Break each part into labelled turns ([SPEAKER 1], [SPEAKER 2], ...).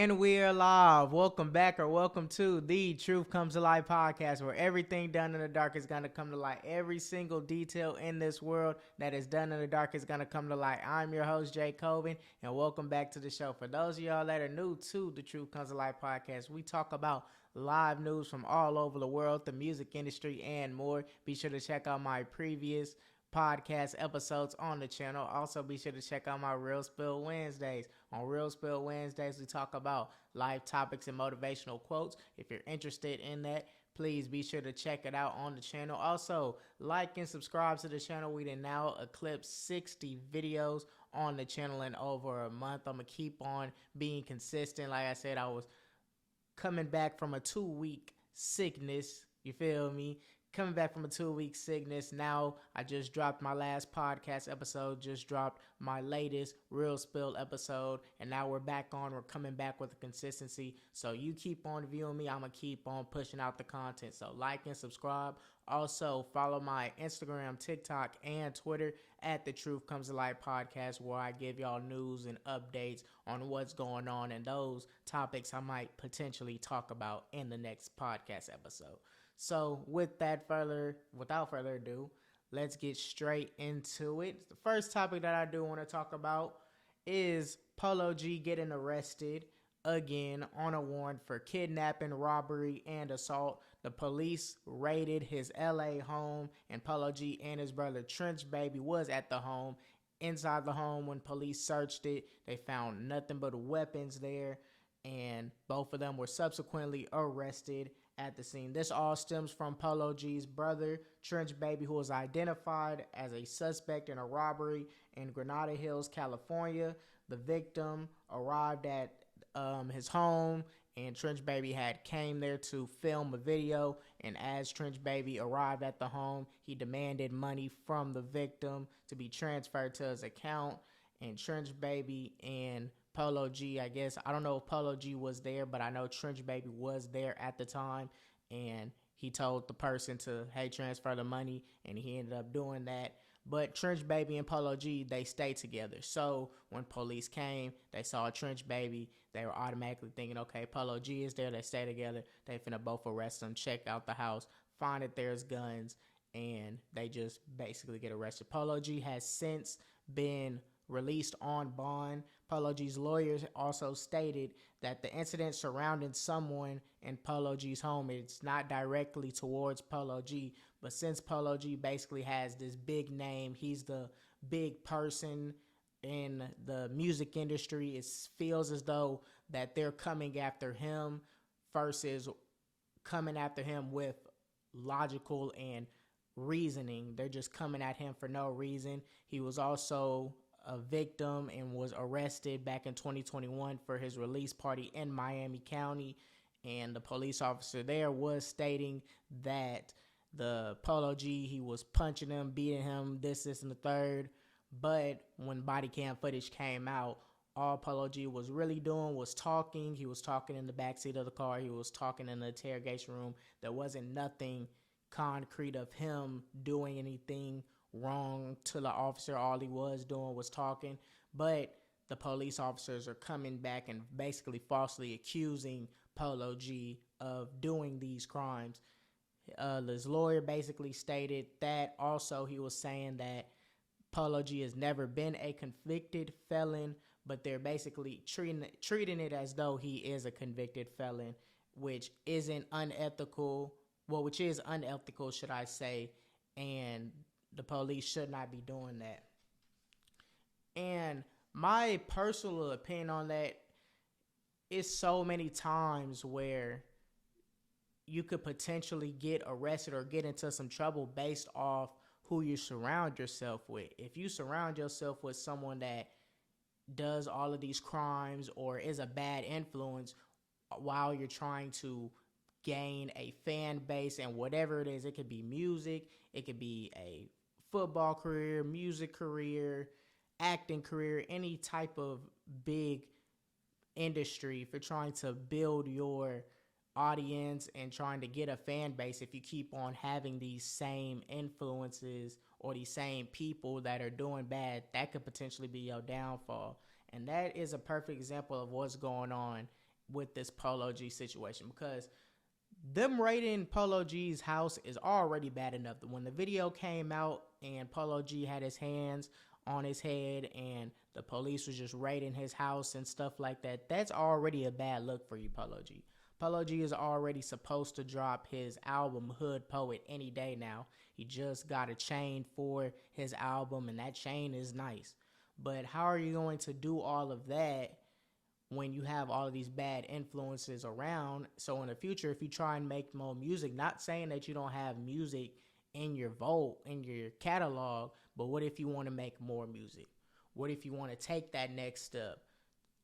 [SPEAKER 1] And we're live. Welcome back or welcome to the Truth Comes to Light podcast, where everything done in the dark is going to come to light. Every single detail in this world that is done in the dark is going to come to light. I'm your host, Jay Colvin, and welcome back to the show. For those of y'all that are new to the Truth Comes to Light podcast, we talk about live news from all over the world, the music industry, and more. Be sure to check out my previous podcast episodes on the channel. Also, be sure to check out my Real Spill Wednesdays. On Real Spill Wednesdays, we talk about life topics and motivational quotes. If you're interested in that, please be sure to check it out on the channel. Also, like and subscribe to the channel. We did now eclipse 60 videos on the channel in over a month. I'm going to keep on being consistent. Like I said, I was coming back from a 2-week sickness. You feel me? Coming back from a 2-week sickness. Now I just dropped my last podcast episode, just dropped my latest Real Spill episode, and now we're back on. We're coming back with a consistency. So you keep on viewing me. I'm going to keep on pushing out the content. So like and subscribe. Also follow my Instagram, TikTok, and Twitter at The Truth Comes to Light podcast, where I give y'all news and updates on what's going on and those topics I might potentially talk about in the next podcast episode. So without further ado, let's get straight into it. The first topic that I do want to talk about is Polo G getting arrested again on a warrant for kidnapping, robbery, and assault. The police raided his LA home, and Polo G and his brother Trench Baby was at the home. Inside the home, when police searched it, they found nothing but weapons there, and both of them were subsequently arrested at the scene. This all stems from Polo G's brother, Trench Baby, who was identified as a suspect in a robbery in Granada Hills, California. The victim arrived at his home, and Trench Baby had came there to film a video. And as Trench Baby arrived at the home, he demanded money from the victim to be transferred to his account. And Trench Baby and Polo G, I guess, I don't know if Polo G was there, but I know Trench Baby was there at the time, and he told the person to, hey, transfer the money, and he ended up doing that. But Trench Baby and Polo G, they stayed together. So when police came, they saw Trench Baby, they were automatically thinking, okay, Polo G is there, they stay together, they finna both arrest him, check out the house, find that there's guns, and they just basically get arrested. Polo G has since been released on bond. Polo G's lawyers also stated that the incident surrounding someone in Polo G's home, it's not directly towards Polo G, but since Polo G basically has this big name, he's the big person in the music industry, it feels as though that they're coming after him versus coming after him with logical and reasoning. They're just coming at him for no reason. He was also a victim and was arrested back in 2021 for his release party in Miami County, and the police officer there was stating that the Polo G, he was punching him, beating him, this and the third. But when body cam footage came out, all Polo G was really doing was talking. He was talking in the backseat of the car. He was talking in the interrogation room. There wasn't nothing concrete of him doing anything wrong to the officer. All he was doing was talking. But the police officers are coming back and basically falsely accusing Polo G of doing these crimes. His lawyer basically stated that also he was saying that Polo G has never been a convicted felon, but they're basically treating it as though he is a convicted felon, which isn't unethical. Well, which is unethical, should I say, and the police should not be doing that. And my personal opinion on that is so many times where you could potentially get arrested or get into some trouble based off who you surround yourself with. If you surround yourself with someone that does all of these crimes or is a bad influence while you're trying to gain a fan base and whatever it is, it could be music, it could be a football career, music career, acting career, any type of big industry, if you're trying to build your audience and trying to get a fan base, if you keep on having these same influences or these same people that are doing bad, that could potentially be your downfall. And that is a perfect example of what's going on with this Polo G situation, because them raiding Polo G's house is already bad enough. When the video came out and Polo G had his hands on his head and the police was just raiding his house and stuff like that, that's already a bad look for you, Polo G. Polo G is already supposed to drop his album Hood Poet any day now. He just got a chain for his album, and that chain is nice. But how are you going to do all of that when you have all of these bad influences around? So in the future, if you try and make more music, not saying that you don't have music in your vault, in your catalog, but what if you want to make more music? What if you want to take that next step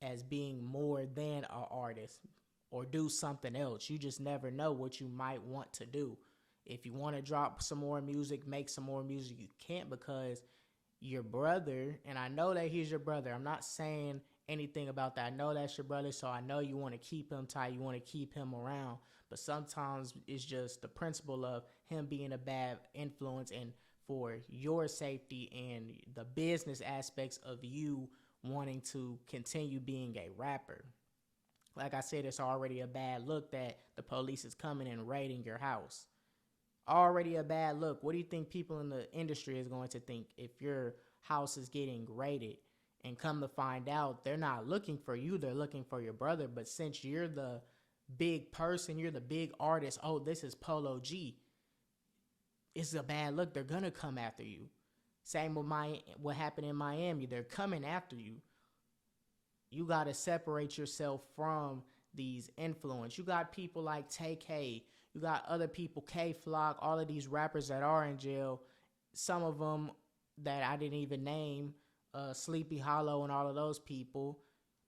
[SPEAKER 1] as being more than an artist or do something else? You just never know what you might want to do. If you want to drop some more music, make some more music, you can't, because your brother, and I know that he's your brother. I'm not saying anything about that. I know that's your brother, so I know you want to keep him tight. You want to keep him around. But sometimes it's just the principle of him being a bad influence, and for your safety and the business aspects of you wanting to continue being a rapper. Like I said, it's already a bad look that the police is coming and raiding your house. Already a bad look. What do you think people in the industry is going to think if your house is getting raided? And come to find out, they're not looking for you, they're looking for your brother. But since you're the big person, you're the big artist, oh, this is Polo G, it's a bad look. They're gonna come after you. Same with what happened in Miami. They're coming after you. You gotta separate yourself from these influence. You got people like Tay-K. You got other people, K-Flock, all of these rappers that are in jail. Some of them that I didn't even name, Sleepy Hollow and all of those people,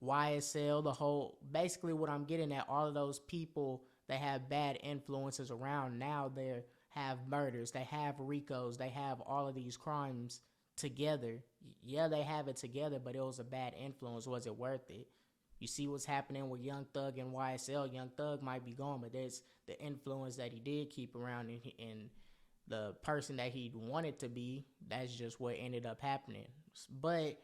[SPEAKER 1] YSL, basically what I'm getting at, all of those people that have bad influences around now, they have murders, they have RICOs, they have all of these crimes together. Yeah, they have it together, but it was a bad influence. Was it worth it? You see what's happening with Young Thug and YSL. Young Thug might be gone, but there's the influence that he did keep around, and the person that he wanted to be, that's just what ended up happening. But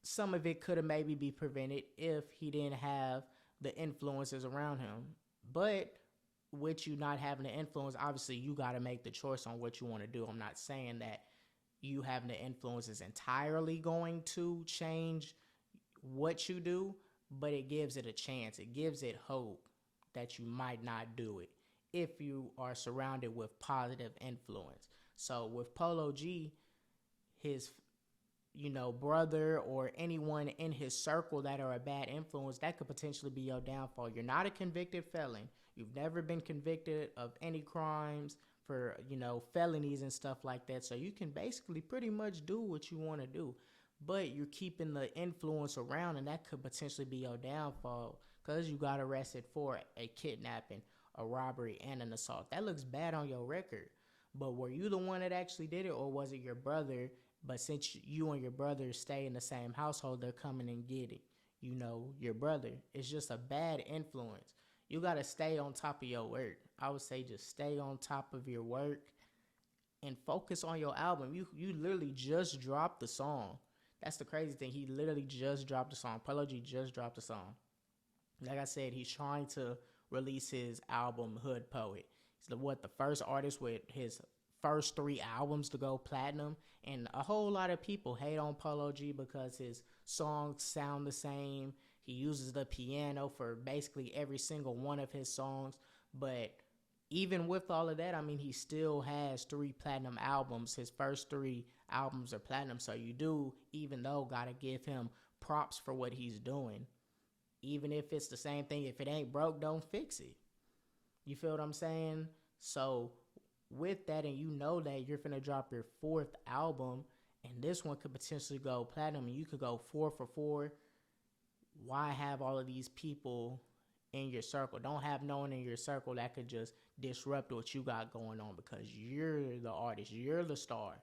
[SPEAKER 1] some of it could have maybe be prevented if he didn't have the influences around him. But with you not having the influence, obviously you got to make the choice on what you want to do. I'm not saying that you having the influence is entirely going to change what you do, but it gives it a chance. It gives it hope that you might not do it if you are surrounded with positive influence. So with Polo G, his brother or anyone in his circle that are a bad influence, that could potentially be your downfall. You're not a convicted felon. You've never been convicted of any crimes for, felonies and stuff like that. So you can basically pretty much do what you want to do. But you're keeping the influence around, and that could potentially be your downfall because you got arrested for a kidnapping, a robbery, and an assault. That looks bad on your record. But were you the one that actually did it, or was it your brother? But since you and your brother stay in the same household, they're coming and get it. Your brother. It's just a bad influence. You got to stay on top of your work. I would say just stay on top of your work and focus on your album. You literally just dropped the song. That's the crazy thing. He literally just dropped the song. Polo G just dropped the song. Like I said, he's trying to release his album Hood Poet. He's the first artist with his first 3 albums to go platinum, and a whole lot of people hate on Polo G because his songs sound the same. He uses the piano for basically every single one of his songs, but even with all of that, he still has 3 platinum albums. His first 3 albums are platinum, so you do, even though, gotta give him props for what he's doing. Even if it's the same thing, if it ain't broke, don't fix it. You feel what I'm saying? So with that, and that you're finna drop your 4th album, and this one could potentially go platinum, and you could go 4 for 4. Why have all of these people in your circle? Don't have no one in your circle that could just disrupt what you got going on, because you're the artist, you're the star,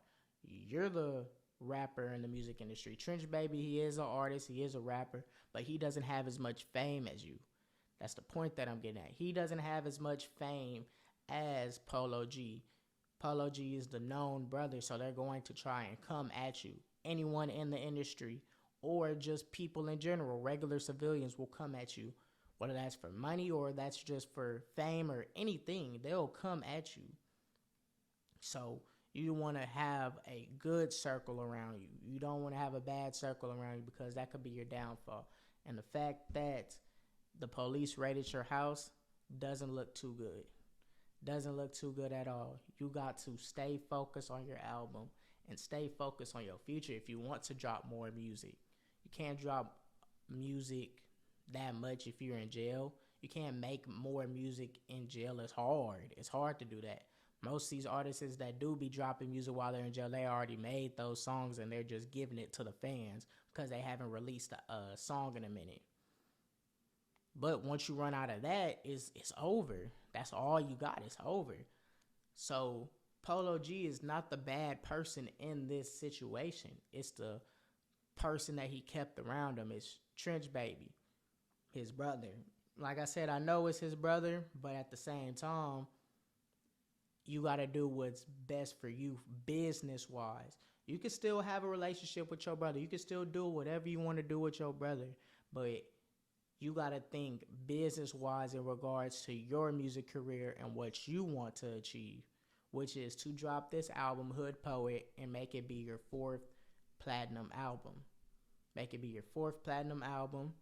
[SPEAKER 1] you're the rapper in the music industry. Trench Baby, he is an artist, he is a rapper, but he doesn't have as much fame as you. That's the point that I'm getting at. He doesn't have as much fame as Polo G. Polo G is the known brother, so they're going to try and come at you. Anyone in the industry, or just people in general, regular civilians, will come at you Whether that's for money or that's just for fame or anything, they'll come at you. So you want to have a good circle around you. You don't want to have a bad circle around you, because that could be your downfall. And the fact that the police raided your house doesn't look too good. Doesn't look too good at all. You got to stay focused on your album and stay focused on your future if you want to drop more music. You can't drop music that much if you're in jail. You can't make more music in jail. It's hard. It's hard to do that. Most of these artists that do be dropping music while they're in jail, they already made those songs and they're just giving it to the fans because they haven't released a song in a minute. But once you run out of that, it's over. That's all you got. It's over. So Polo G is not the bad person in this situation. It's the person that he kept around him. It's Trench Baby, his brother. Like I said, I know it's his brother, but at the same time, you got to do what's best for you business-wise. You can still have a relationship with your brother. You can still do whatever you want to do with your brother, but you got to think business-wise in regards to your music career and what you want to achieve, which is to drop this album, Hood Poet, and make it be your 4th platinum album. Make it be your 4th platinum album,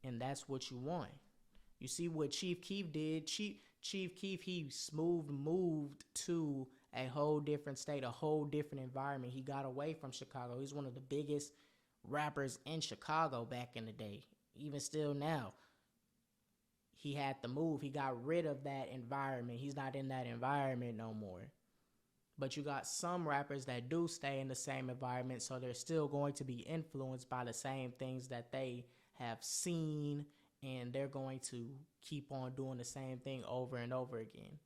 [SPEAKER 1] and that's what you want. You see what Chief Keef did? Chief Keef, he moved to a whole different state, a whole different environment. He got away from Chicago. He's one of the biggest rappers in Chicago back in the day. Even still now, he had to move. He got rid of that environment. He's not in that environment no more. But you got some rappers that do stay in the same environment, so they're still going to be influenced by the same things that they have seen, and they're going to keep on doing the same thing over and over again.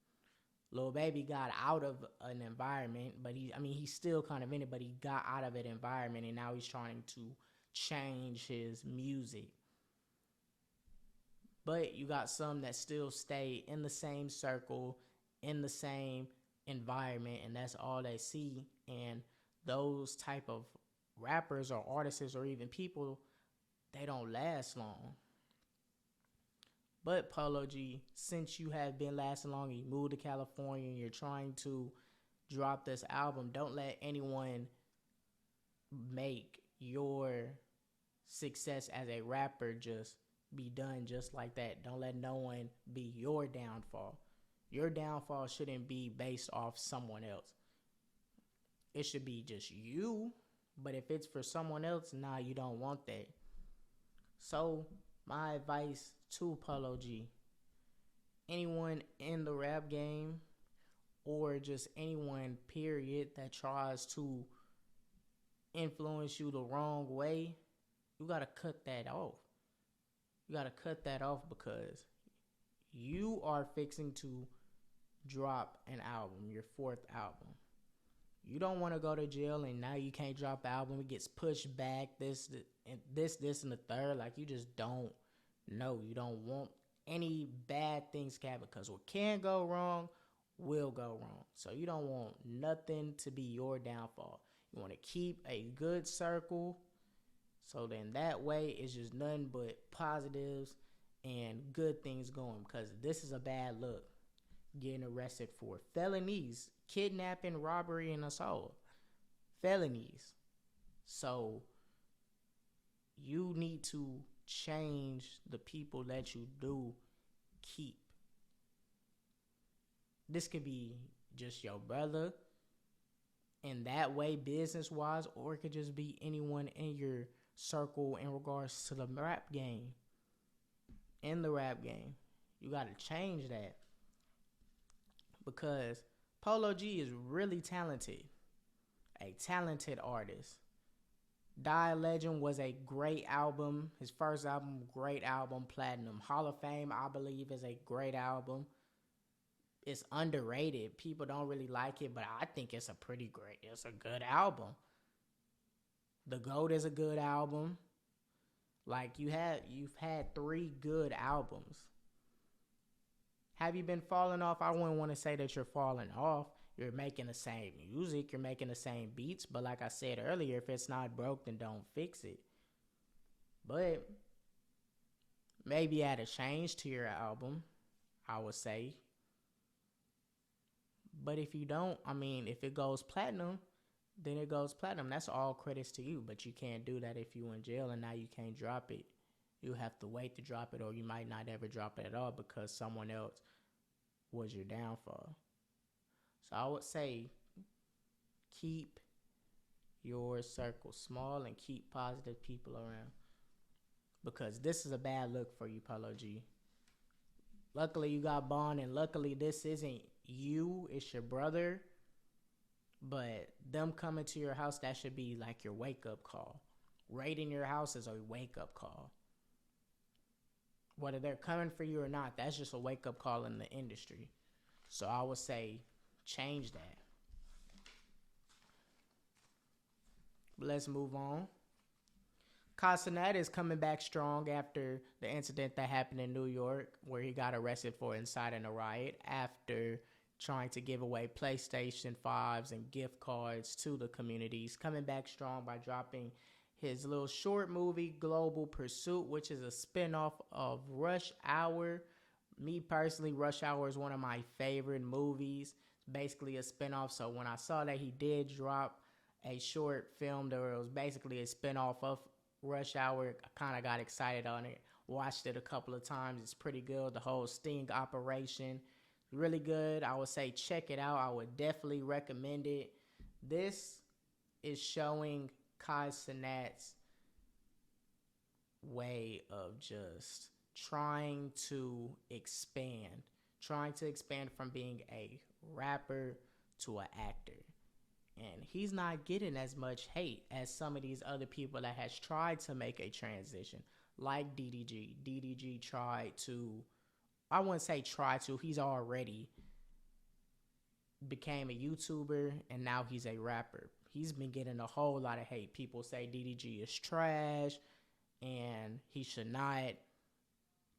[SPEAKER 1] Lil Baby got out of an environment, but he's still kind of in it, but he got out of an environment, and now he's trying to change his music. But you got some that still stay in the same circle, in the same environment, and that's all they see. And those type of rappers or artists or even people, they don't last long. But Polo G, since you have been lasting long, you moved to California and you're trying to drop this album, don't let anyone make your success as a rapper just be done just like that. Don't let no one be your downfall. Your downfall shouldn't be based off someone else. It should be just you. But if it's for someone else, nah, you don't want that. So my advice to Polo G, anyone in the rap game or just anyone period that tries to influence you the wrong way, you got to cut that off. You got to cut that off, because you are fixing to drop an album, your 4th album. You don't want to go to jail and now you can't drop the album. It gets pushed back, this, and the third. Like, you just don't know. You don't want any bad things to happen, because what can go wrong will go wrong. So you don't want nothing to be your downfall. You want to keep a good circle, so then that way it's just nothing but positives and good things going, because this is a bad look. Getting arrested for felonies, kidnapping, robbery, and assault. Felonies. So you need to change the people that you do keep. This could be just your brother in that way, business-wise, or it could just be anyone in your circle in regards to the rap game. In the rap game. You got to change that. Because Polo G is really talented. A talented artist. Die Legend was a great album. His first album, great album, platinum. Hall of Fame, I believe, is a great album. It's underrated. People don't really like it, but I think it's it's a good album. The GOAT is a good album. Like, you've had 3 good albums. Have you been falling off? I wouldn't want to say that you're falling off. You're making the same music. You're making the same beats. But like I said earlier, if it's not broke, then don't fix it. But Maybe add a change to your album, I would say. But if you don't, I mean, if it goes platinum, then it goes platinum. That's all credits to you. But you can't do that if you in jail and now you can't drop it. You have to wait to drop it, or you might not ever drop it at all because someone else was your downfall. So I would say keep your circle small and keep positive people around, because this is a bad look for you, Polo G. Luckily, you got Bond, and luckily, this isn't you, it's your brother. But them coming to your house, that should be like your wake up call. Raiding your house is a wake up call. Whether they're coming for you or not, that's just a wake up call in the industry. So I would say change that. But let's move on. Cenat is coming back strong after the incident that happened in New York where he got arrested for inciting a riot after trying to give away PlayStation 5s and gift cards to the communities. Coming back strong by dropping his little short movie, Global Pursuit, which is a spinoff of Rush Hour. Me personally, Rush Hour is one of my favorite movies. It's basically a spinoff. So when I saw that he did drop a short film that was basically a spinoff of Rush Hour, I kind of got excited on it. Watched it a couple of times. It's pretty good. The whole sting operation, really good. I would say check it out. I would definitely recommend it. This is showing Cenat's way of just trying to expand from being a rapper to an actor. And he's not getting as much hate as some of these other people that has tried to make a transition, like DDG. DDG tried to, I wouldn't say try to, he's already became a YouTuber and now he's a rapper. He's been getting a whole lot of hate. People say DDG is trash and he should not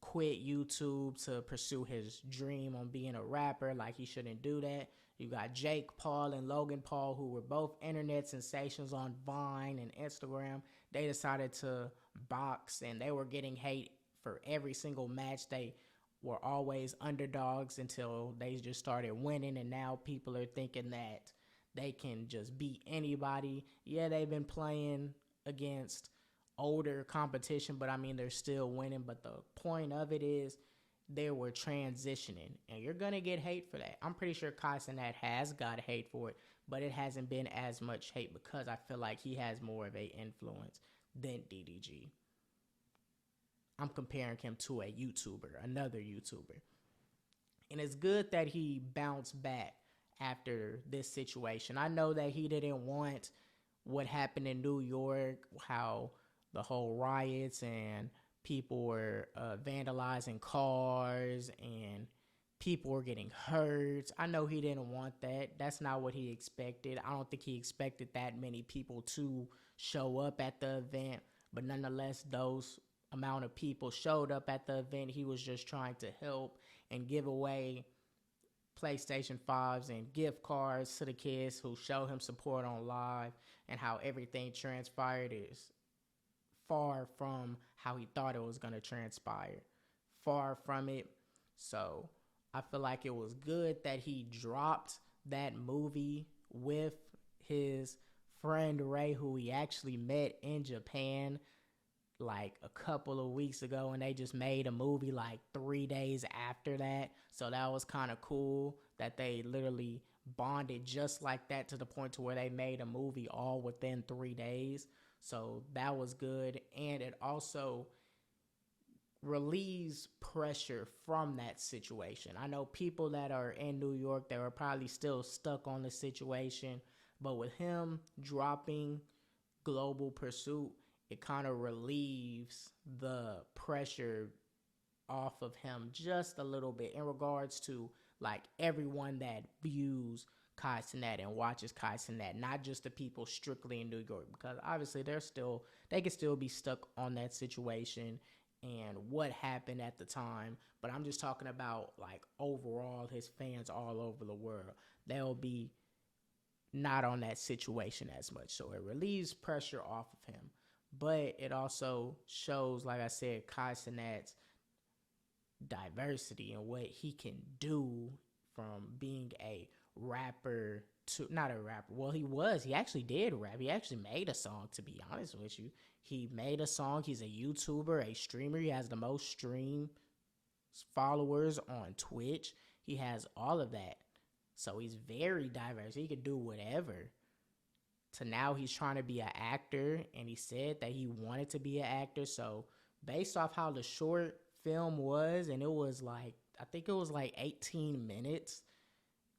[SPEAKER 1] quit YouTube to pursue his dream on being a rapper. Like, he shouldn't do that. You got Jake Paul and Logan Paul, who were both internet sensations on Vine and Instagram. They decided to box, and they were getting hate for every single match. They were always underdogs until they just started winning, and now people are thinking that they can just beat anybody. Yeah, they've been playing against older competition, but I mean, they're still winning. But the point of it is, they were transitioning, and you're gonna get hate for that. I'm pretty sure Cenat has got hate for it, but it hasn't been as much hate because I feel like he has more of a influence than DDG. I'm comparing him to a YouTuber, another YouTuber. And it's good that he bounced back after this situation. I know that he didn't want what happened in New York, how the whole riots and people were vandalizing cars and people were getting hurt. I know he didn't want that. That's not what he expected. I don't think he expected that many people to show up at the event. But nonetheless, those amount of people showed up at the event. He was just trying to help and give away PlayStation 5s and gift cards to the kids who show him support on live, and how everything transpired is far from how he thought it was going to transpire. Far from it. So I feel like it was good that he dropped that movie with his friend Ray, who he actually met in Japan like a couple of weeks ago, and they just made a movie like 3 days after that. So that was kind of cool that they literally bonded just like that, to the point to where they made a movie all within 3 days. So that was good. And it also relieves pressure from that situation. I know people that are in New York that are probably still stuck on the situation, but with him dropping Global Pursuit, it kind of relieves the pressure off of him just a little bit, in regards to like everyone that views Cenat and watches Cenat, not just the people strictly in New York, because obviously they can still be stuck on that situation and what happened at the time. But I'm just talking about like overall his fans all over the world. They'll be not on that situation as much. So it relieves pressure off of him. But it also shows, like I said, Cenat's diversity and what he can do from being a rapper to not a rapper. Well, he actually did rap. He actually made a song, to be honest with you. He made a song. He's a YouTuber, a streamer. He has the most stream followers on Twitch. He has all of that. So he's very diverse. He could do whatever. To now he's trying to be an actor, and he said that he wanted to be an actor. So based off how the short film was, and it was like, I think it was like 18 minutes.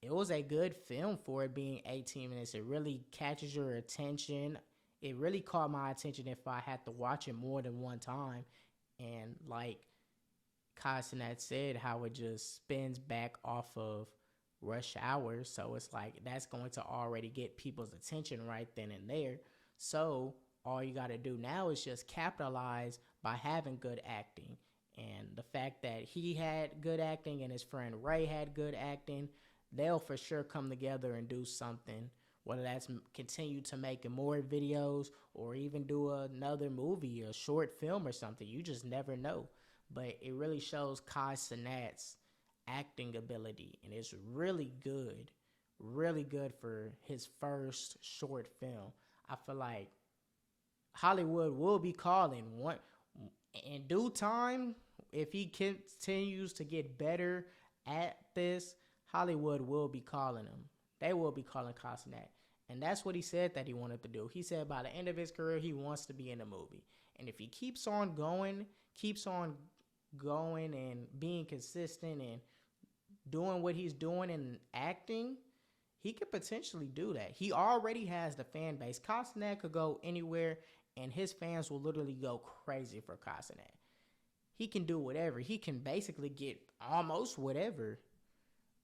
[SPEAKER 1] It was a good film for it being 18 minutes. It really catches your attention. It really caught my attention if I had to watch it more than one time. And like Cenat said, how it just spins back off of Rush Hour. So it's like that's going to already get people's attention right then and there. So all you got to do now is just capitalize by having good acting. And the fact that he had good acting and his friend Ray had good acting, they'll for sure come together and do something. Whether that's continue to make more videos or even do another movie, a short film or something. You just never know. But it really shows Cenat's acting ability, and it's really good for his first short film. I feel like Hollywood will be calling one in due time. If he continues to get better at this, Hollywood will be calling him. They will be calling Cenat. And that's what he said that he wanted to do. He said by the end of his career, he wants to be in a movie. And if he keeps on going and being consistent and doing what he's doing in acting, he could potentially do that. He already has the fan base. Cenat could go anywhere, and his fans will literally go crazy for Cenat. He can do whatever. He can basically get almost whatever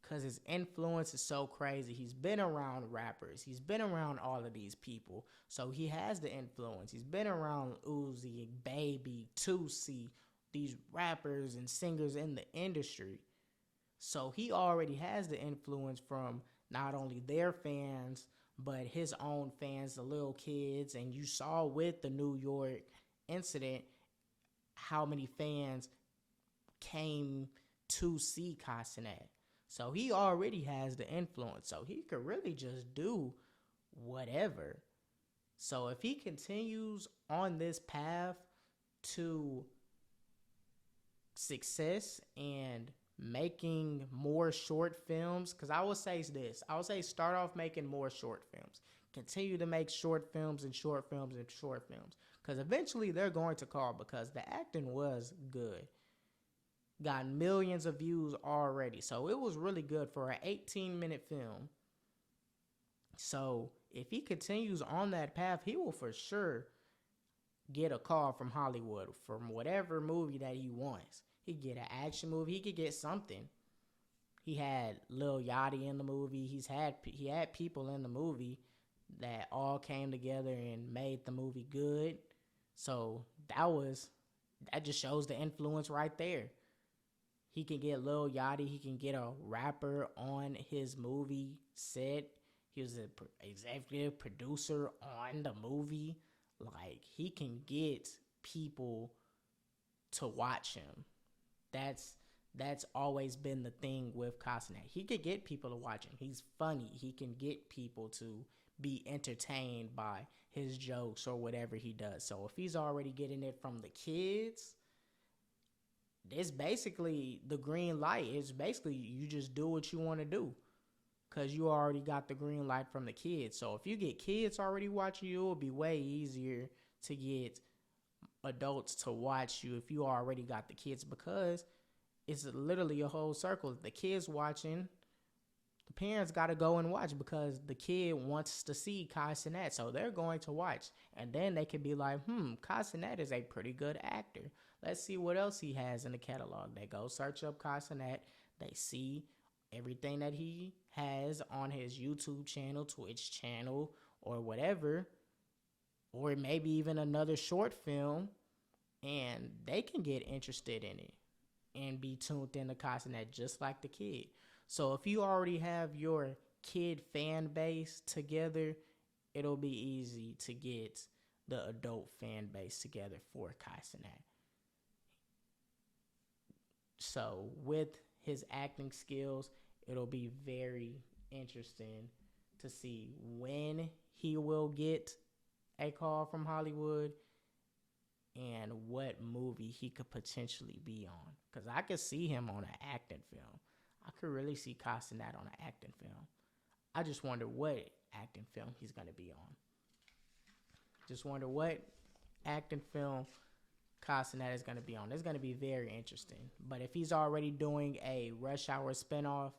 [SPEAKER 1] because his influence is so crazy. He's been around rappers. He's been around all of these people. So he has the influence. He's been around Uzi, Baby, Tusi, these rappers and singers in the industry. So he already has the influence from not only their fans, but his own fans, the little kids. And you saw with the New York incident how many fans came to see Cenat. So he already has the influence. So he could really just do whatever. So if he continues on this path to success and making more short films, because I would say this. I would say start off making more short films. Continue to make short films and short films and short films. Because eventually they're going to call because the acting was good. Got millions of views already. So it was really good for an 18-minute film. So if he continues on that path, he will for sure get a call from Hollywood from whatever movie that he wants. He could get an action movie. He could get something. He had Lil Yachty in the movie. He had people in the movie that all came together and made the movie good. So that just shows the influence right there. He can get Lil Yachty. He can get a rapper on his movie set. He was an executive producer on the movie. Like, he can get people to watch him. That's always been the thing with Cenat. He could get people to watch him. He's funny. He can get people to be entertained by his jokes or whatever he does. So if he's already getting it from the kids, it's basically the green light. It's basically you just do what you want to do because you already got the green light from the kids. So if you get kids already watching you, it'll be way easier to get adults to watch you if you already got the kids, because it's literally a whole circle. The kids watching, the parents got to go and watch because the kid wants to see Cenat, so they're going to watch. And then they could be like, Cenat is a pretty good actor. Let's see what else he has in the catalog. They go search up Cenat. They see everything that he has on his YouTube channel, Twitch channel, or whatever, or maybe even another short film, and they can get interested in it and be tuned into Cenat just like the kid. So if you already have your kid fan base together, it'll be easy to get the adult fan base together for Cenat. So with his acting skills, it'll be very interesting to see when he will get a call from Hollywood and what movie he could potentially be on. Because I could see him on an acting film. I could really see Cenat on an acting film. I just wonder what acting film he's going to be on. Just wonder what acting film Cenat is going to be on. It's going to be very interesting. But if he's already doing a Rush Hour spinoff,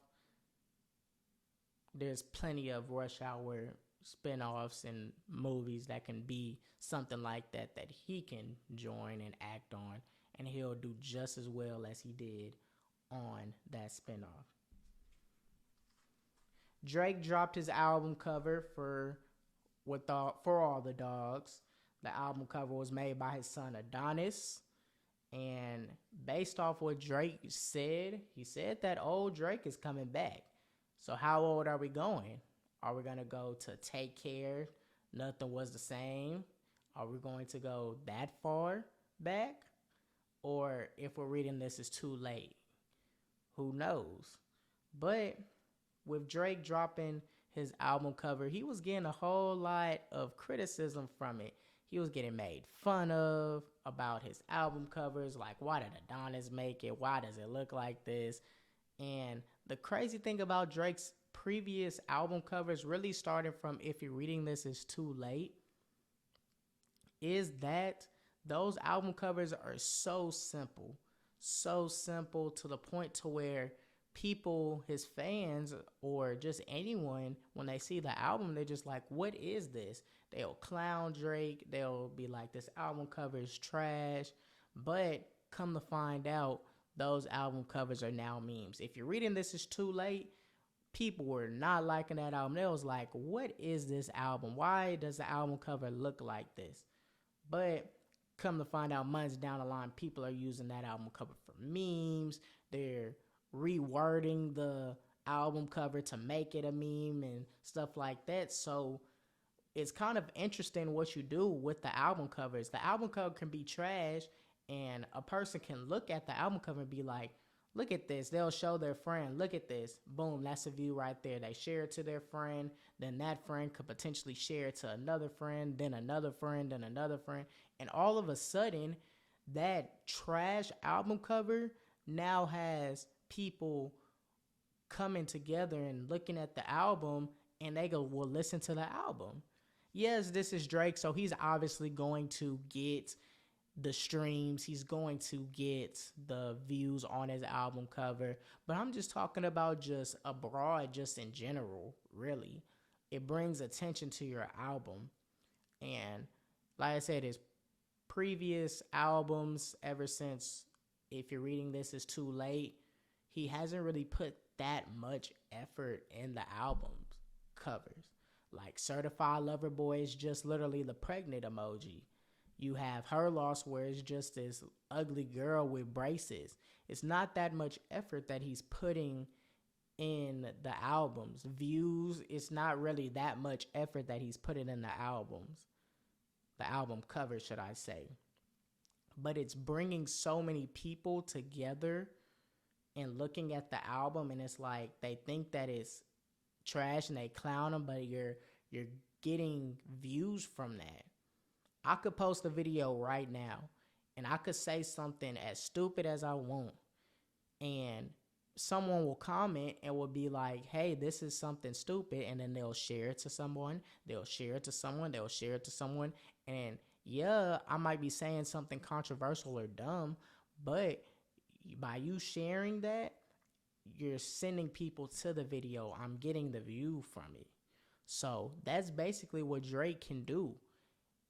[SPEAKER 1] there's plenty of Rush Hour spinoffs and movies that can be something like that he can join and act on, and he'll do just as well as he did on that spinoff. Drake dropped his album cover for All the Dogs. The album cover was made by his son Adonis, and based off what Drake said, he said that old Drake is coming back. So how old are we going? Are we going to go to Take Care, Nothing Was the Same? Are we going to go that far back? Or if we're reading this, it's too late. Who knows? But with Drake dropping his album cover, he was getting a whole lot of criticism from it. He was getting made fun of about his album covers. Like, why did Adonis make it? Why does it look like this? And the crazy thing about Drake's previous album covers, really starting from If You're Reading This Is Too Late, is that those album covers are so simple to the point to where people, his fans, or just anyone, when they see the album, they're just like, what is this? They'll clown Drake. They'll be like, this album cover is trash. But come to find out, those album covers are now memes. If You're Reading This Is Too Late, people were not liking that album. They was like, what is this album? Why does the album cover look like this? But come to find out, months down the line, people are using that album cover for memes. They're rewording the album cover to make it a meme and stuff like that. So it's kind of interesting what you do with the album covers. The album cover can be trash, and a person can look at the album cover and be like, look at this. They'll show their friend, look at this. Boom, that's a view right there. They share it to their friend. Then that friend could potentially share it to another friend, then another friend, then another friend. And all of a sudden, that trash album cover now has people coming together and looking at the album, and they go, well, listen to the album. Yes, this is Drake, so he's obviously going to get the streams. He's going to get the views on his album cover. But I'm just talking about just abroad, just in general, really. It brings attention to your album. And like I said, his previous albums, ever since If You're Reading This Is Too Late, he hasn't really put that much effort in the album covers. Like Certified Lover Boy is just literally the pregnant emoji. You have Her Loss, where it's just this ugly girl with braces. It's not that much effort that he's putting in the albums. Views, it's not really that much effort that he's putting in the albums. The album cover, should I say. But it's bringing so many people together and looking at the album, and it's like they think that it's trash and they clown them, but you're getting views from that. I could post a video right now and I could say something as stupid as I want, and someone will comment and will be like, hey, this is something stupid, and then they'll share it to someone, they'll share it to someone, they'll share it to someone, and yeah, I might be saying something controversial or dumb, but by you sharing that, you're sending people to the video. I'm getting the view from it. So that's basically what Drake can do.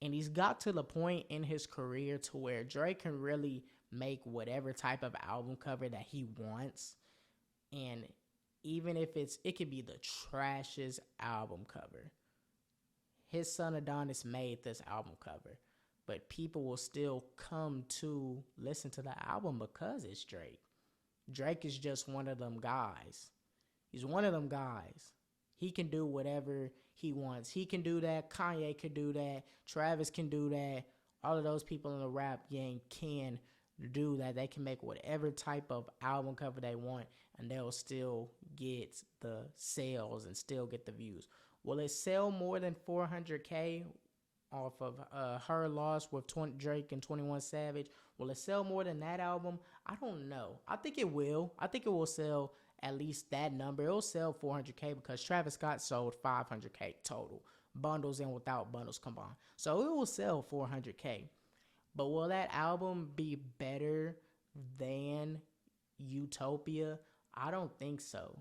[SPEAKER 1] And he's got to the point in his career to where Drake can really make whatever type of album cover that he wants. And even if it could be the trashiest album cover. His son Adonis made this album cover, but people will still come to listen to the album because it's Drake. Drake is just one of them guys. He's one of them guys. He can do whatever he wants. He can do that. Kanye could do that. Travis can do that. All of those people in the rap game can do that, they can make whatever type of album cover they want and they'll still get the sales and still get the views. Will it sell more than 400K off of Her Loss with Drake and 21 Savage? Will it sell more than that album? I don't know. I think it will. I think it will sell at least that number. It'll sell 400K because Travis Scott sold 500K total, bundles and without bundles combined. So it will sell 400K. But will that album be better than Utopia? I don't think so.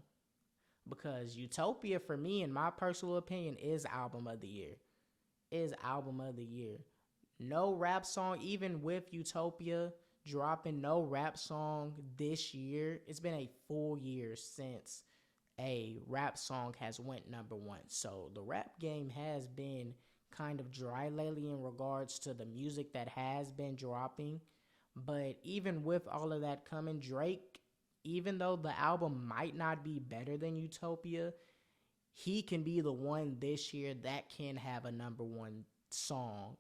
[SPEAKER 1] Because Utopia, for me, in my personal opinion, is album of the year. Is album of the year. No rap song, even with Utopia dropping no rap song this year. It's been a full year since a rap song has went number one. So the rap game has been kind of dry lately in regards to the music that has been dropping. But even with all of that coming, Drake, even though the album might not be better than Utopia, he can be the one this year that can have a number one song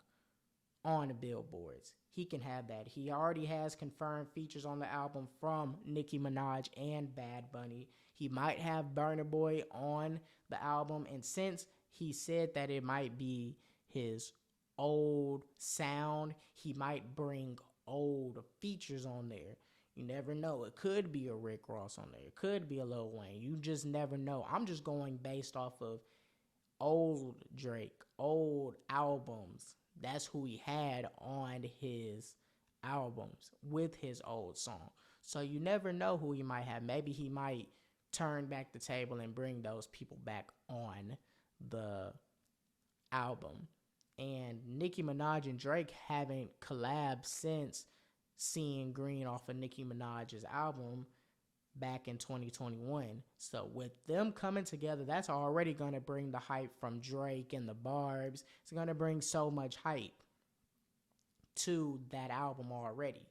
[SPEAKER 1] on the billboards. He can have that. He already has confirmed features on the album from Nicki Minaj and Bad Bunny. He might have Burna Boy on the album, and since he said that it might be his old sound, he might bring old features on there. You never know. It could be a Rick Ross on there. It could be a Lil Wayne. You just never know. I'm just going based off of old Drake, old albums. That's who he had on his albums with his old song. So you never know who he might have. Maybe he might turn back the table and bring those people back on the album. And Nicki Minaj and Drake haven't collabed since Seeing Green off of Nicki Minaj's album back in 2021. So with them coming together, that's already going to bring the hype from Drake and the Barbs. It's going to bring so much hype to that album already.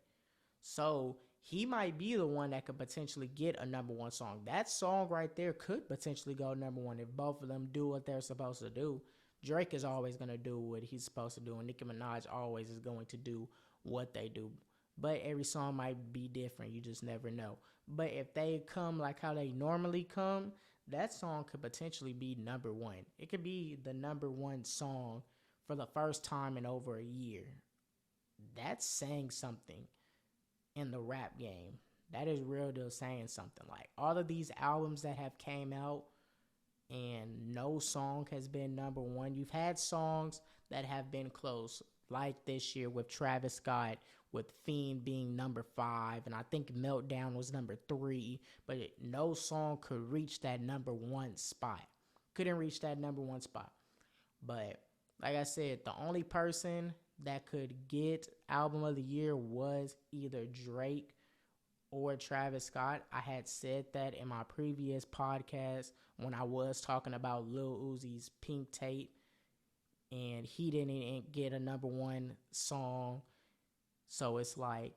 [SPEAKER 1] So he might be the one that could potentially get a number one song. That song right there could potentially go number one if both of them do what they're supposed to do. Drake is always going to do what he's supposed to do, and Nicki Minaj always is going to do what they do. But every song might be different. You just never know. But if they come like how they normally come, that song could potentially be number one. It could be the number one song for the first time in over a year. That's saying something in the rap game. That is real deal saying something. Like all of these albums that have came out and no song has been number one. You've had songs that have been close, like this year with Travis Scott, with Fiend being number 5, and I think Meltdown was number 3, but no song could reach that number one spot. Couldn't reach that number one spot. But like I said, the only person that could get album of the year was either Drake or Travis Scott. I had said that in my previous podcast when I was talking about Lil Uzi's Pink Tape, and he didn't get a number one song. So it's like,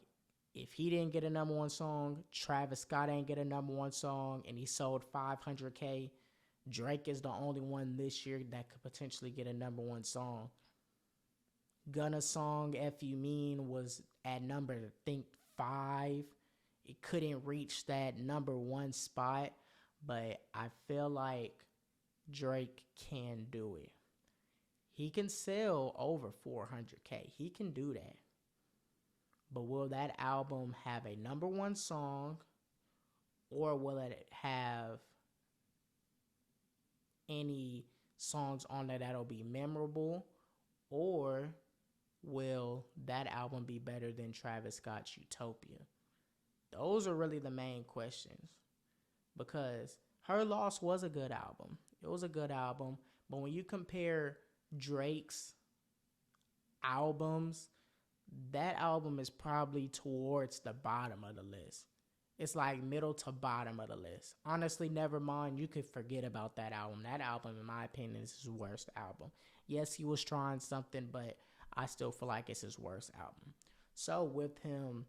[SPEAKER 1] if he didn't get a number one song, Travis Scott ain't get a number one song, and he sold 500K, Drake is the only one this year that could potentially get a number one song. Gunna's song, F You Mean, was at number, I think, 5. It couldn't reach that number one spot, but I feel like Drake can do it. He can sell over 400K. He can do that. But will that album have a number one song, or will it have any songs on there that'll be memorable, or will that album be better than Travis Scott's Utopia? Those are really the main questions, because Her Loss was a good album. It was a good album, but when you compare Drake's albums, that album is probably towards the bottom of the list. It's like middle to bottom of the list. Honestly, never mind. You could forget about that album. That album, in my opinion, is his worst album. Yes, he was trying something, but I still feel like it's his worst album. So with him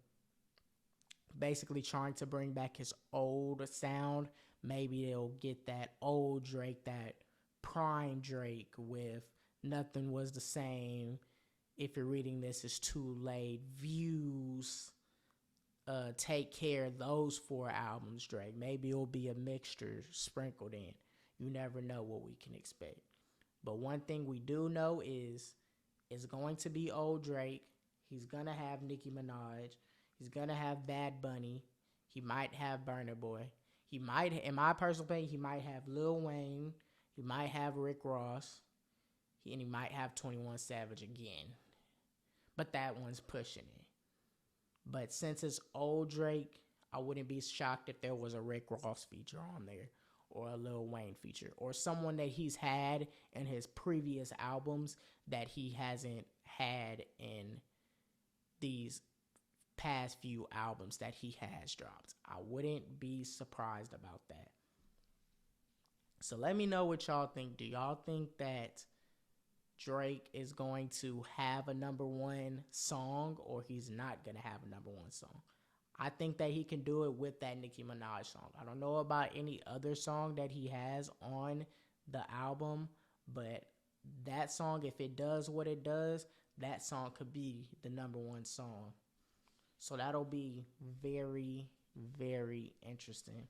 [SPEAKER 1] basically trying to bring back his old sound, maybe they'll get that old Drake, that prime Drake with Nothing Was the Same, If You're Reading This It's Too Late, Views, take care of those 4 albums, Drake. Maybe it'll be a mixture sprinkled in. You never know what we can expect. But one thing we do know is it's going to be old Drake. He's going to have Nicki Minaj. He's going to have Bad Bunny. He might have Burna Boy. He might, in my personal opinion, he might have Lil Wayne. He might have Rick Ross. And he might have 21 Savage again. But that one's pushing it. But since it's old Drake, I wouldn't be shocked if there was a Rick Ross feature on there, or a Lil Wayne feature, or someone that he's had in his previous albums that he hasn't had in these past few albums that he has dropped. I wouldn't be surprised about that. So let me know what y'all think. Do y'all think that Drake is going to have a #1 song, or he's not going to have a #1 song? I think that he can do it with that Nicki Minaj song. I don't know about any other song that he has on the album, but that song, if it does what it does, that song could be the #1 song. So that'll be very, very interesting.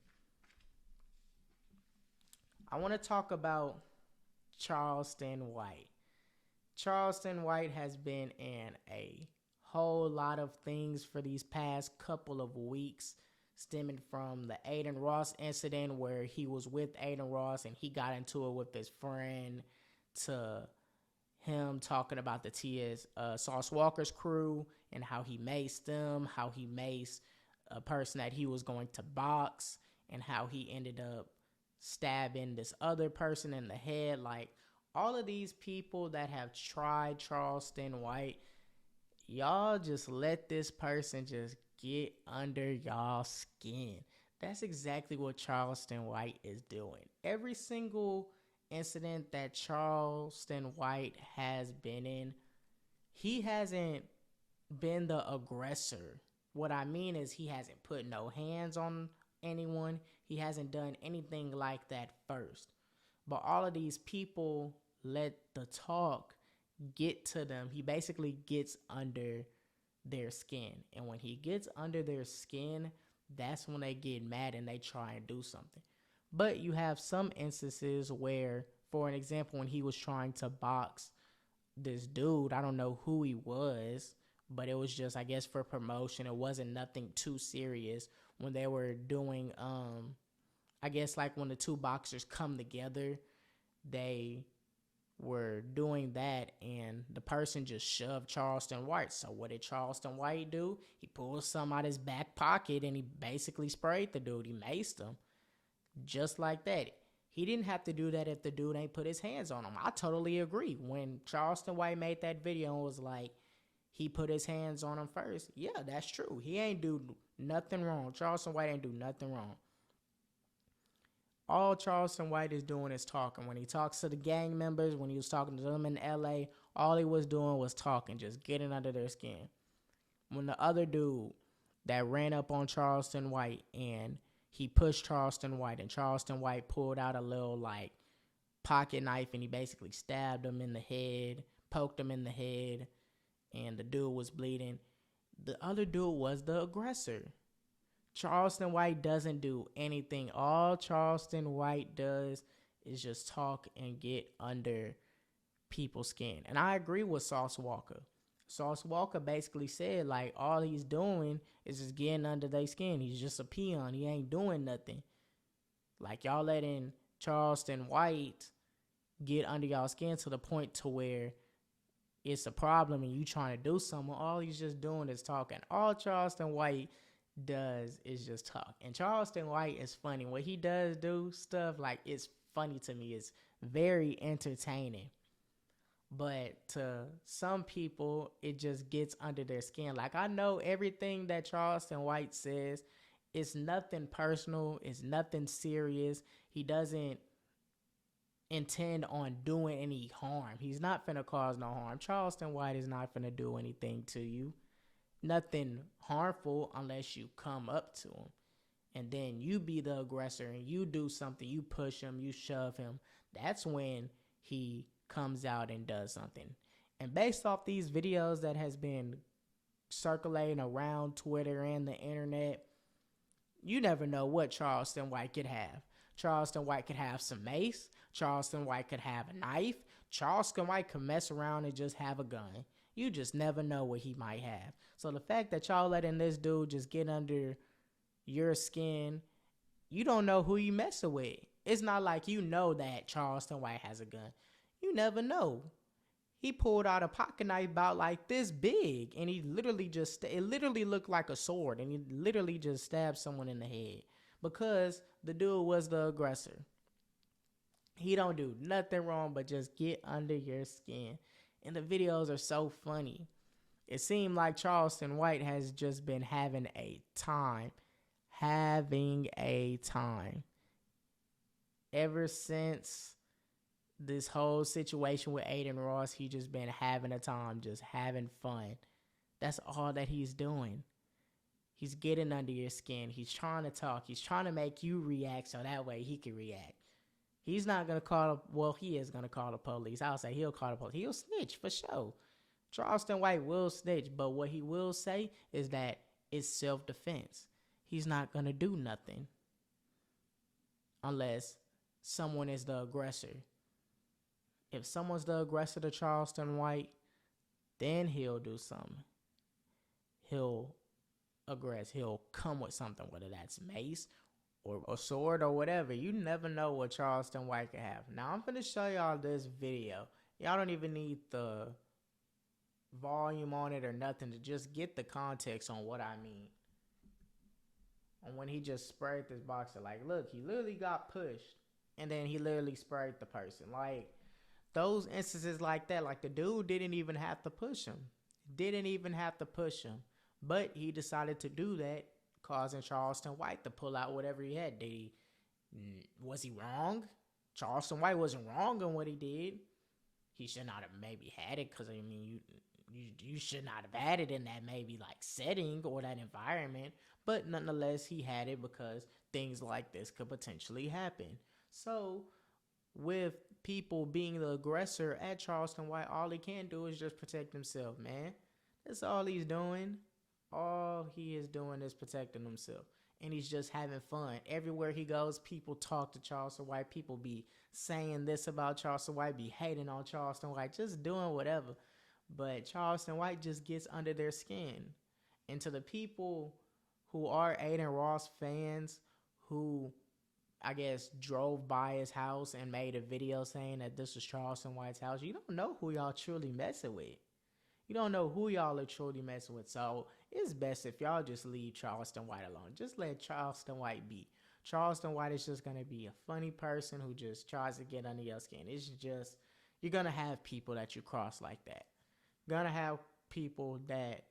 [SPEAKER 1] I want to talk about Charleston White. Charleston White has been in a whole lot of things for these past couple of weeks, stemming from the Aiden Ross incident where he was with Aiden Ross and he got into it with his friend, to him talking about the Sauce Walker's crew and how he maced them, how he maced a person that he was going to box, and how he ended up stabbing this other person in the head. Like, all of these people that have tried Charleston White, y'all just let this person just get under y'all skin. That's exactly what Charleston White is doing. Every single incident that Charleston White has been in, he hasn't been the aggressor. What I mean is, he hasn't put no hands on anyone. He hasn't done anything like that first. But all of these people let the talk get to them. He basically gets under their skin. And when he gets under their skin, that's when they get mad and they try and do something. But you have some instances where, for an example, when he was trying to box this dude, I don't know who he was, but it was just, I guess, for promotion. It wasn't nothing too serious. When they were doing, I guess, like when the two boxers come together, they were doing that, and the person just shoved Charleston White. So what did Charleston White do? He pulled some out his back pocket and he basically sprayed the dude. He maced him. Just like that. He didn't have to do that if the dude ain't put his hands on him. I totally agree. When Charleston White made that video and was like, he put his hands on him first, yeah, that's true. He ain't do nothing wrong. Charleston White ain't do nothing wrong. All Charleston White is doing is talking. When he talks to the gang members, when he was talking to them in LA, all he was doing was talking, just getting under their skin. When the other dude that ran up on Charleston White and he pushed Charleston White, and Charleston White pulled out a little like pocket knife and he basically stabbed him in the head, poked him in the head, and the dude was bleeding. The other dude was the aggressor. Charleston White doesn't do anything. All Charleston White does is just talk and get under people's skin. And I agree with Sauce Walker. Sauce Walker basically said, like, all he's doing is just getting under their skin. He's just a peon. He ain't doing nothing. Like, y'all letting Charleston White get under y'all skin to the point to where it's a problem and you trying to do something. All he's just doing is talking. All Charleston White does is just talk. And Charleston White is funny. When he does do stuff, like, it's funny to me. It's very entertaining. But to some people, it just gets under their skin. Like, I know everything that Charleston White says, it's nothing personal. It's nothing serious. He doesn't intend on doing any harm. He's not finna cause no harm. Charleston White is not finna do anything to you. Nothing harmful unless you come up to him. And then you be the aggressor and you do something. You push him. You shove him. That's when he comes out and does something. And based off these videos that has been circulating around Twitter and the internet, you never know what Charleston White could have. Charleston White could have some mace. Charleston White could have a knife. Charleston White could mess around and just have a gun. You just never know what he might have. So the fact that y'all letting this dude just get under your skin, you don't know who you messing with. It's not like you know that Charleston White has a gun. You never know. He pulled out a pocket knife about like this big, and it literally looked like a sword, and he literally just stabbed someone in the head because the dude was the aggressor. He don't do nothing wrong but just get under your skin. And the videos are so funny. It seemed like Charleston White has just been having a time. Ever since this whole situation with Aiden Ross, he just been having a time, just having fun. That's all that he's doing. He's getting under your skin. He's trying to talk. He's trying to make you react so that way he can react. He's not going to he is going to call the police. I'll say he'll call the police. He'll snitch for sure. Charleston White will snitch, but what he will say is that it's self-defense. He's not going to do nothing unless someone is the aggressor. If someone's the aggressor to Charleston White, then he'll do something. He'll aggress. He'll come with something, whether that's mace or a sword or whatever. You never know what Charleston White can have. Now, I'm going to show y'all this video. Y'all don't even need the volume on it or nothing to just get the context on what I mean. And when he just sprayed this boxer, like, look, he literally got pushed, and then he literally sprayed the person. Like, those instances like that, like the dude didn't even have to push him. But he decided to do that, causing Charleston White to pull out whatever he had. Was he wrong? Charleston White wasn't wrong in what he did. He should not have maybe had it, because, I mean, you should not have had it in that maybe like setting or that environment. But nonetheless, he had it because things like this could potentially happen. So with people being the aggressor at Charleston White, all he can do is just protect himself, man. That's all he's doing. All he is doing is protecting himself. And he's just having fun. Everywhere he goes, people talk to Charleston White. People be saying this about Charleston White, be hating on Charleston White, just doing whatever. But Charleston White just gets under their skin. And to the people who are Aiden Ross fans, who I guess drove by his house and made a video saying that this was Charleston White's house, you don't know who y'all truly messing with. You don't know who y'all are truly messing with. So it's best if y'all just leave Charleston White alone. Just let Charleston White be. Charleston White is just going to be a funny person who just tries to get under your skin. It's just, you're going to have people that you cross like that. You're going to have people that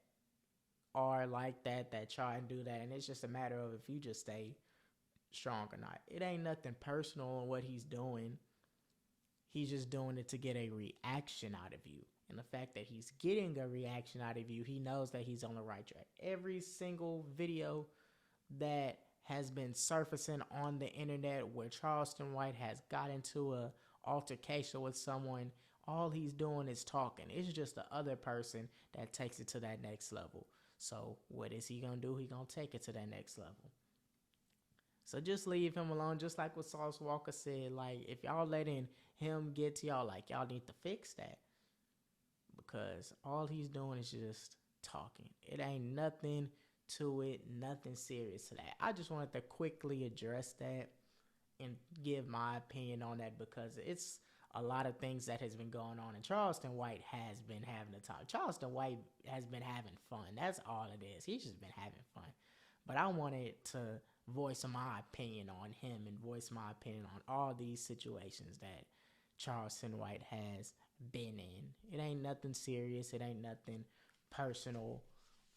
[SPEAKER 1] are like that try and do that. And it's just a matter of if you just stay strong or not. It ain't nothing personal in what he's doing. He's just doing it to get a reaction out of you. And the fact that he's getting a reaction out of you, he knows that he's on the right track. Every single video that has been surfacing on the internet where Charleston White has got into a altercation with someone, all he's doing is talking. It's just the other person that takes it to that next level. So what is he going to do? He's going to take it to that next level. So just leave him alone, just like what Sauce Walker said. Like, if y'all letting him get to y'all, like, y'all need to fix that. Because all he's doing is just talking. It ain't nothing to it, nothing serious to that. I just wanted to quickly address that and give my opinion on that, because it's a lot of things that has been going on, and Charleston White has been having a time. Charleston White has been having fun. That's all it is. He's just been having fun. But I wanted to voice my opinion on him and voice my opinion on all these situations that Charleston White has been in. It ain't nothing serious. It ain't nothing personal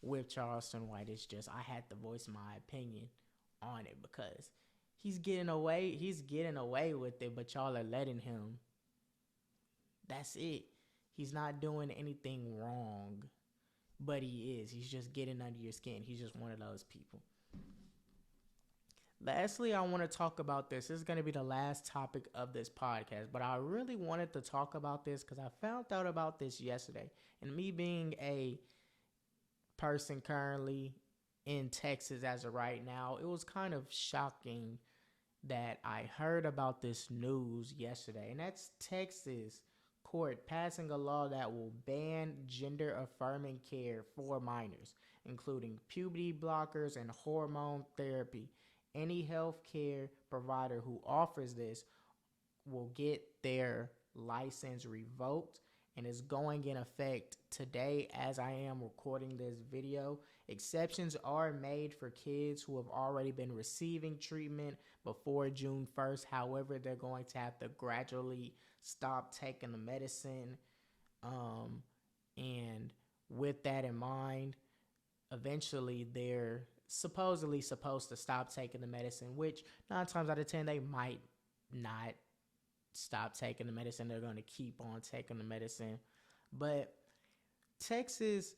[SPEAKER 1] with Charleston White. It's just I had to voice my opinion on it because he's getting away with it, but y'all are letting him. That's it. He's not doing anything wrong, but he is. He's just getting under your skin. He's just one of those people. Lastly, I want to talk about this. This is going to be the last topic of this podcast, but I really wanted to talk about this because I found out about this yesterday. And me being a person currently in Texas as of right now. It was kind of shocking that I heard about this news yesterday, and that's Texas court passing a law that will ban gender affirming care for minors, including puberty blockers and hormone therapy. Any healthcare provider who offers this will get their license revoked, and is going in effect today as I am recording this video. Exceptions are made for kids who have already been receiving treatment before June 1st. However, they're going to have to gradually stop taking the medicine. And with that in mind, eventually they're supposedly supposed to stop taking the medicine, which 9 times out of 10 they might not stop taking the medicine. They're going to keep on taking the medicine. But Texas,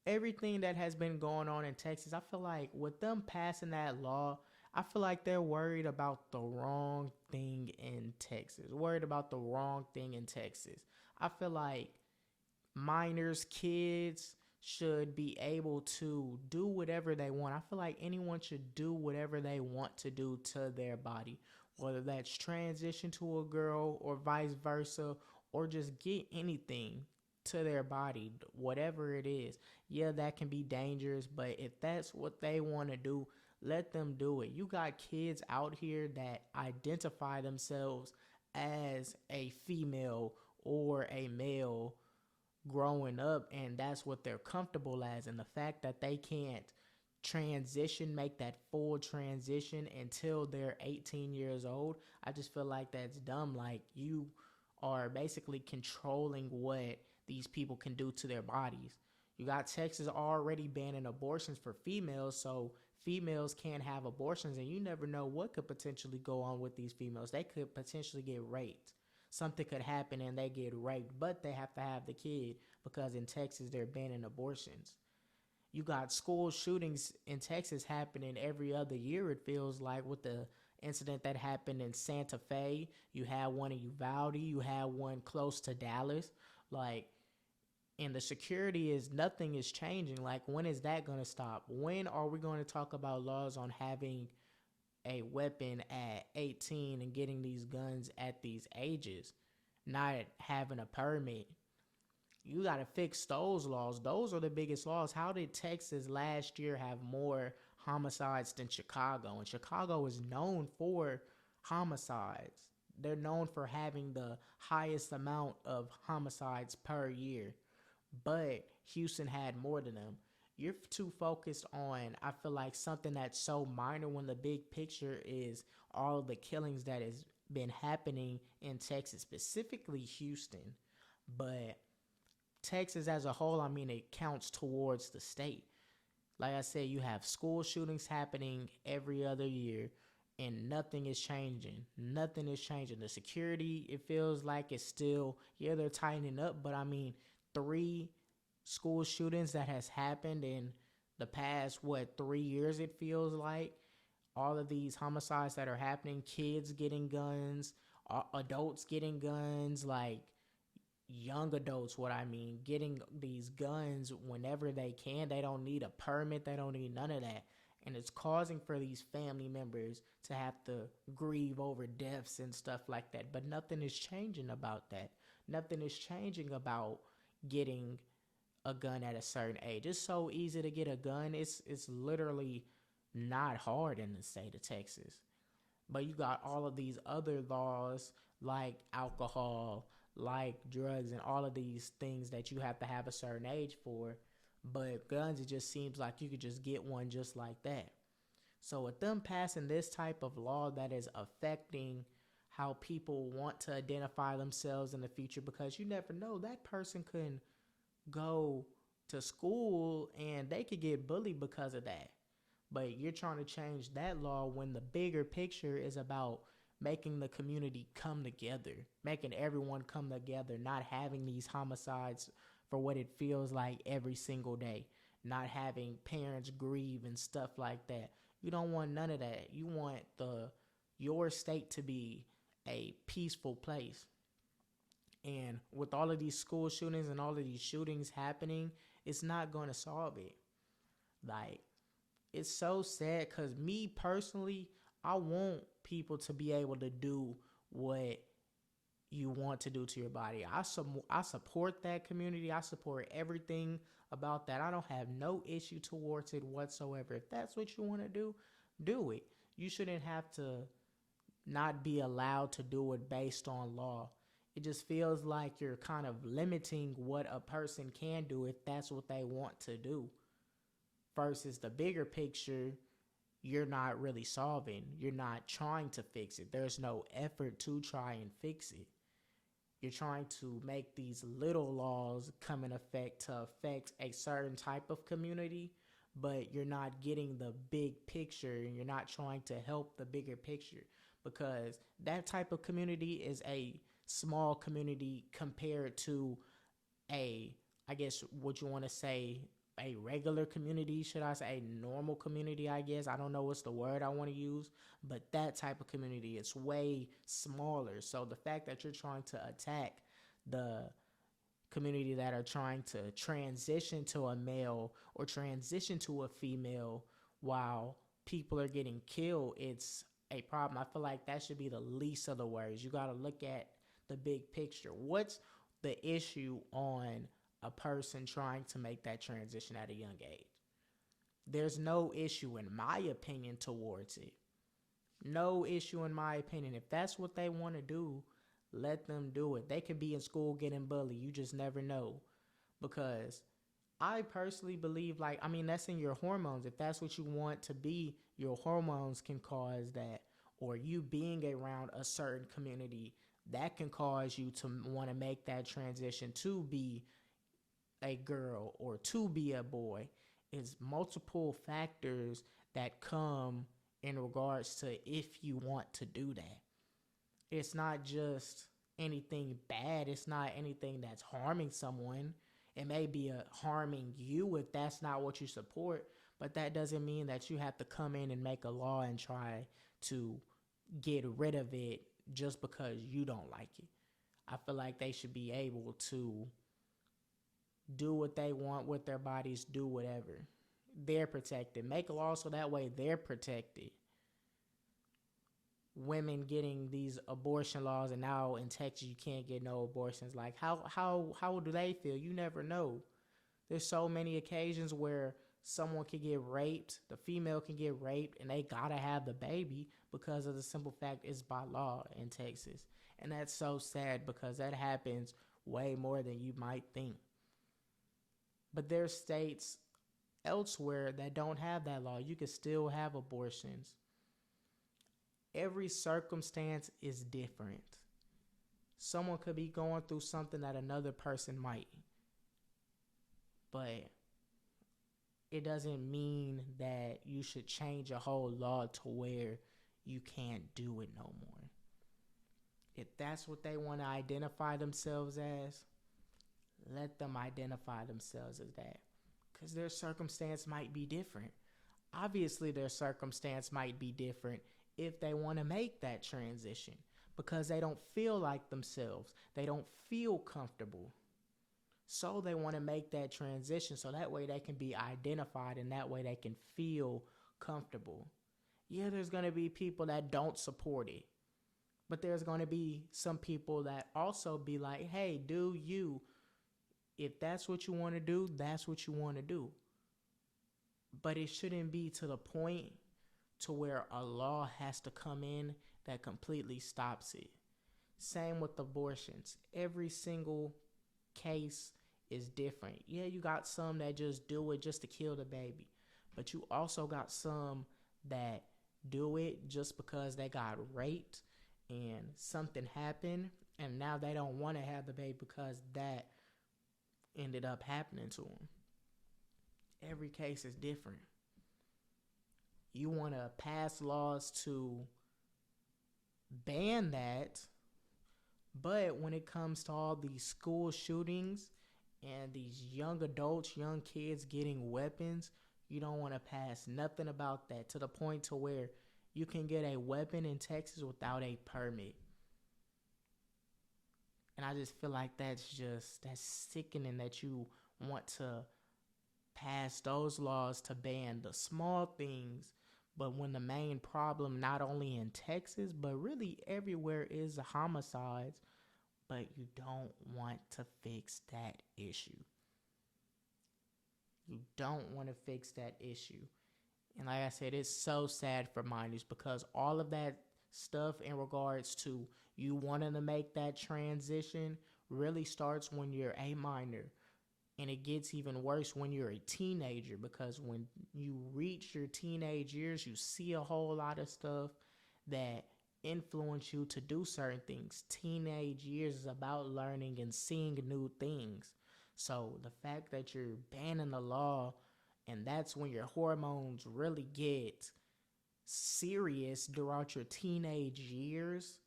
[SPEAKER 1] everything that has been going on in Texas, I feel like with them passing that law, I feel like they're worried about the wrong thing in Texas. Worried about the wrong thing in Texas. I feel like minors, kids should be able to do whatever they want. I feel like anyone should do whatever they want to do to their body, whether that's transition to a girl or vice versa, or just get anything to their body, whatever it is. Yeah, that can be dangerous, but if that's what they want to do, let them do it. You got kids out here that identify themselves as a female or a male growing up, and that's what they're comfortable as. And the fact that they can't transition, make that full transition until they're 18 years old, I just feel like that's dumb. Like, you are basically controlling what these people can do to their bodies. You got Texas already banning abortions for females, so females can't have abortions, and you never know what could potentially go on with these females. They could potentially get raped. Something could happen and they get raped, but they have to have the kid because in Texas they're banning abortions. You got school shootings in Texas happening every other year, it feels like, with the incident that happened in Santa Fe. You had one in Uvalde. You had one close to Dallas. Like, and the security is, nothing is changing. Like, when is that going to stop? When are we going to talk about laws on having a weapon at 18 and getting these guns at these ages, not having a permit? You got to fix those laws. Those are the biggest laws. How did Texas last year have more homicides than Chicago? And Chicago is known for homicides. They're known for having the highest amount of homicides per year. But Houston had more than them. You're too focused on, I feel like, something that's so minor when the big picture is all the killings that has been happening in Texas, specifically Houston. But Texas as a whole, I mean, it counts towards the state. Like I said, you have school shootings happening every other year, and nothing is changing. Nothing is changing. The security, it feels like it's still, yeah, they're tightening up, but I mean, 3 school shootings that has happened in the past, 3 years, it feels like. All of these homicides that are happening, kids getting guns, adults getting guns, like young adults, what I mean, getting these guns whenever they can. They don't need a permit. They don't need none of that. And it's causing for these family members to have to grieve over deaths and stuff like that. But nothing is changing about that. Nothing is changing about getting a gun at a certain age. It's so easy to get a gun. It's literally not hard in the state of Texas. But you got all of these other laws like alcohol, like drugs, and all of these things that you have to have a certain age for. But guns, it just seems like you could just get one just like that. So with them passing this type of law that is affecting how people want to identify themselves in the future, because you never know, that person could go to school and they could get bullied because of that. But you're trying to change that law when the bigger picture is about making the community come together, making everyone come together, not having these homicides for what it feels like every single day, not having parents grieve and stuff like that. You don't want none of that. You want your state to be a peaceful place. And with all of these school shootings and all of these shootings happening, it's not going to solve it. Like, it's so sad because me personally, I want people to be able to do what you want to do to your body. I support that community. I support everything about that. I don't have no issue towards it whatsoever. If that's what you want to do it. You shouldn't have to not be allowed to do it based on law. It just feels like you're kind of limiting what a person can do if that's what they want to do. Versus the bigger picture, you're not really solving. You're not trying to fix it. There's no effort to try and fix it. You're trying to make these little laws come in effect to affect a certain type of community, but you're not getting the big picture and you're not trying to help the bigger picture, because that type of community is a small community compared to a, I guess, what you want to say, a regular community, should I say, a normal community, I guess. I don't know what's the word I want to use, but that type of community is way smaller. So the fact that you're trying to attack the community that are trying to transition to a male or transition to a female while people are getting killed, it's a problem. I feel like that should be the least of the worries. You got to look at the big picture. What's the issue on a person trying to make that transition at a young age? There's no issue, in my opinion, towards it. No issue, in my opinion. If that's what they want to do, let them do it. They could be in school getting bullied. You just never know. Because I personally believe, like, I mean, that's in your hormones. If that's what you want to be, your hormones can cause that. Or you being around a certain community, that can cause you to want to make that transition to be a girl or to be a boy. Is multiple factors that come in regards to if you want to do that. It's not just anything bad. It's not anything that's harming someone. It may be harming you if that's not what you support, but that doesn't mean that you have to come in and make a law and try to get rid of it just because you don't like it. I feel like they should be able to do what they want with their bodies, do whatever. They're protected. Make a law so that way they're protected. Women getting these abortion laws, and now in Texas you can't get no abortions. Like, how do they feel? You never know. There's so many occasions where someone can get raped, the female can get raped, and they gotta have the baby because of the simple fact it's by law in Texas. And that's so sad because that happens way more than you might think. But there's states elsewhere that don't have that law. You can still have abortions. Every circumstance is different. Someone could be going through something that another person might. But it doesn't mean that you should change a whole law to where you can't do it no more. If that's what they want to identify themselves as, let them identify themselves as that. Because their circumstance might be different. Obviously, their circumstance might be different if they want to make that transition because they don't feel like themselves. They don't feel comfortable. So they want to make that transition so that way they can be identified and that way they can feel comfortable. Yeah, there's going to be people that don't support it. But there's going to be some people that also be like, hey, do you. If that's what you want to do, that's what you want to do. But it shouldn't be to the point to where a law has to come in that completely stops it. Same with abortions. Every single case is different. Yeah, you got some that just do it just to kill the baby. But you also got some that do it just because they got raped and something happened and now they don't want to have the baby because that ended up happening to them. Every case is different. You want to pass laws to ban that, but when it comes to all these school shootings and these young adults, young kids getting weapons, you don't want to pass nothing about that to the point to where you can get a weapon in Texas without a permit. And I just feel like that's sickening that you want to pass those laws to ban the small things. But when the main problem, not only in Texas, but really everywhere, is the homicides, but you don't want to fix that issue. You don't want to fix that issue. And like I said, it's so sad for minors because all of that stuff in regards to you wanting to make that transition really starts when you're a minor. And it gets even worse when you're a teenager, because when you reach your teenage years, you see a whole lot of stuff that influence you to do certain things. Teenage years is about learning and seeing new things. So the fact that you're banning the law, and that's when your hormones really get serious throughout your teenage years.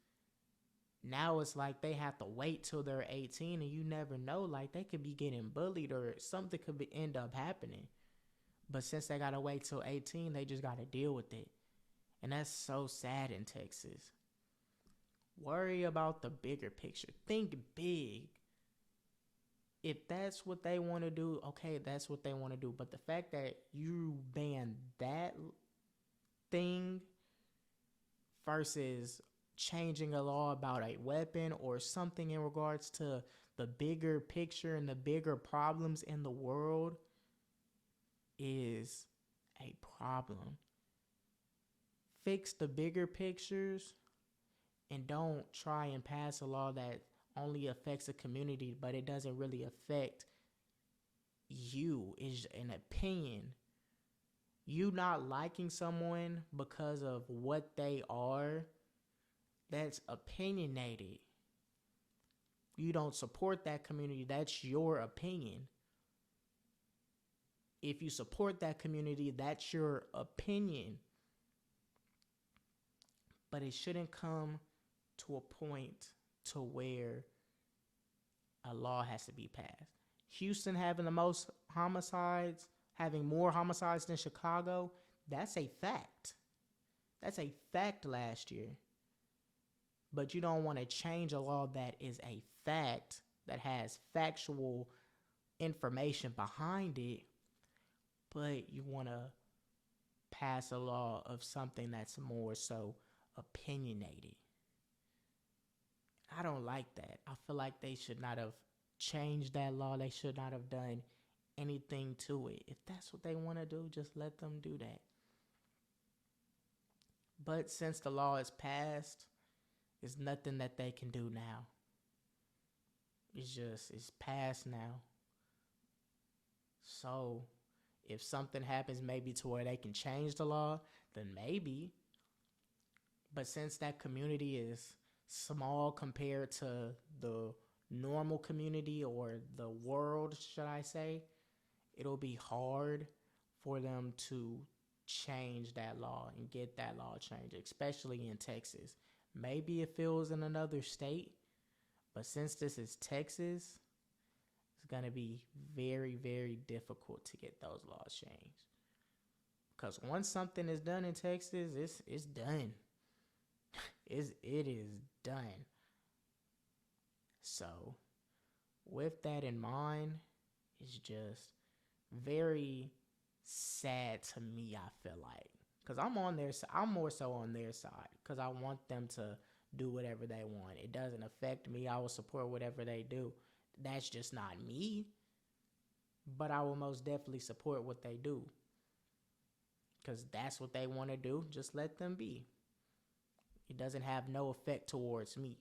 [SPEAKER 1] Now it's like they have to wait till they're 18, and you never know, like they could be getting bullied or something could end up happening. But since they gotta wait till 18, they just gotta deal with it. And that's so sad in Texas. Worry about the bigger picture. Think big. If that's what they want to do, okay, that's what they want to do. But the fact that you ban that thing versus changing a law about a weapon or something in regards to the bigger picture and the bigger problems in the world is a problem. Fix the bigger pictures and don't try and pass a law that only affects a community, but it doesn't really affect you. It's an opinion. You not liking someone because of what they are, that's opinionated. You don't support that community, that's your opinion. If you support that community, that's your opinion. But it shouldn't come to a point to where a law has to be passed. Houston having the most homicides, having more homicides than Chicago, that's a fact. That's a fact last year. But you don't want to change a law that is a fact, that has factual information behind it, but you want to pass a law of something that's more so opinionated. I don't like that. I feel like they should not have changed that law. They should not have done anything to it. If that's what they want to do, just let them do that. But since the law is passed, there's nothing that they can do now. It's passed now. So if something happens maybe to where they can change the law, then maybe. But since that community is small compared to the normal community or the world, should I say, it'll be hard for them to change that law and get that law changed, especially in Texas. Maybe if it was in another state, but since this is Texas, it's going to be very, very difficult to get those laws changed. Because once something is done in Texas, it's done. It is done. So, with that in mind, it's just very sad to me, I feel like. Because I'm more so on their side. Because I want them to do whatever they want. It doesn't affect me. I will support whatever they do. That's just not me. But I will most definitely support what they do. Because that's what they want to do. Just let them be. It doesn't have no effect towards me.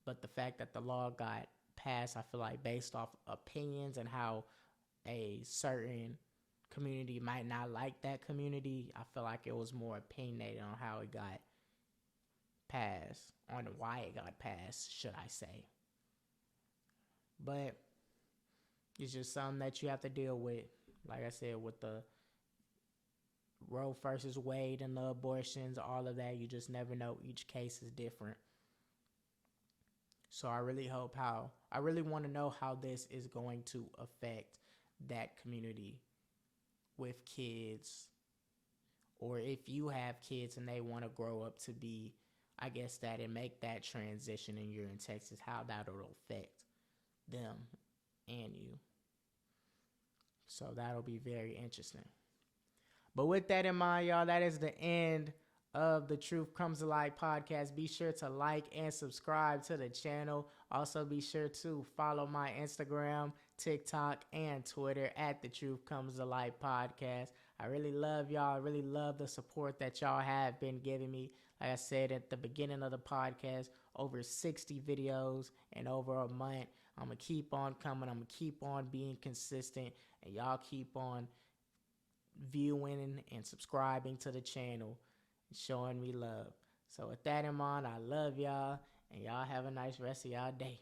[SPEAKER 1] But the fact that the law got passed, I feel like based off opinions and how a certain community might not like that community, I feel like it was more opinionated on how it got passed, on why it got passed, should I say. But it's just something that you have to deal with. Like I said, with the Roe versus Wade and the abortions, all of that, you just never know. Each case is different. So I really want to know how this is going to affect that community with kids, or if you have kids and they want to grow up to be, I guess, that and make that transition and you're in Texas, how that will affect them and you. So that'll be very interesting. But with that in mind, y'all, that is the end of the Truth Comes to Light podcast. Be sure to like and subscribe to the channel. Also, be sure to follow my Instagram, TikTok, and Twitter at the Truth Comes to Light podcast. I really love y'all. I really love the support that y'all have been giving me. Like I said at the beginning of the podcast, over 60 videos in over a month. I'm going to keep on coming. I'm going to keep on being consistent. And y'all keep on viewing and subscribing to the channel and showing me love. So with that in mind, I love y'all, and y'all have a nice rest of y'all day.